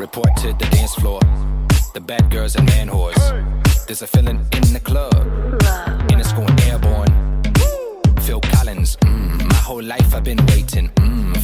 Report to the dance floor. The bad girls and man whores. There's a feeling in the club. And it's going airborne. Phil Collins. My whole life I've been waiting.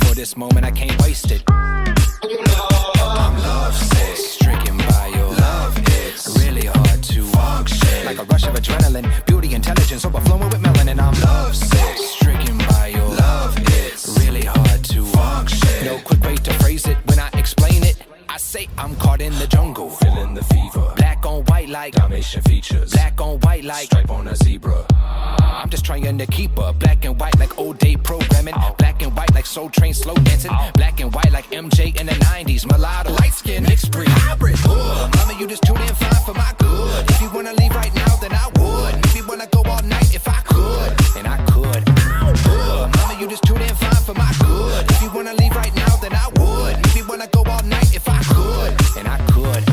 For this moment I can't waste it. I'm lovesick, stricken by your love. It's really hard to function. Like a rush of adrenaline, beauty, intelligence, overflowing with melanin. I'm lovesick, stricken by your love. It's really hard to function. No quick way to phrase it when I explain it. I say I'm caught in the jungle, feeling the fever. Black on white like Dalmatian features. Black on white like stripe on a zebra. I'm just trying to keep up. Black and white like old day programming. Black and white like Soul Train slow dancing. Black and white like MJ in the 90s. Mulatto, light skin, mixed breed, hybrid. Mama, you just tuned in fine for my good. If you wanna leave right now, then I would. Maybe wanna go all night if I could, and I could. Mama, you just tuned in fine for my good. If you wanna leave right now, then I would. Maybe wanna go all night if I could, and I could.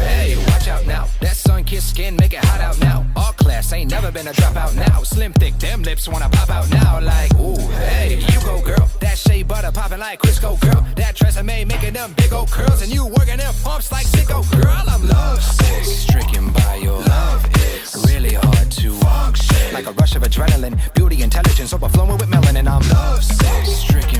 Hey, watch out now. That sun-kissed skin make it hot out now. All class, ain't never been a dropout now. Slim, thick, them lips wanna pop out now. Like, ooh, hey, you go, girl. That shea butter popping like Crisco, girl. That Tresemme making them big old curls. And you working them pumps like sicko, girl. I'm lovesick, stricken by your love. It's really hard to function. Like a rush of adrenaline, beauty, intelligence, overflowing with melanin. I'm lovesick, stricken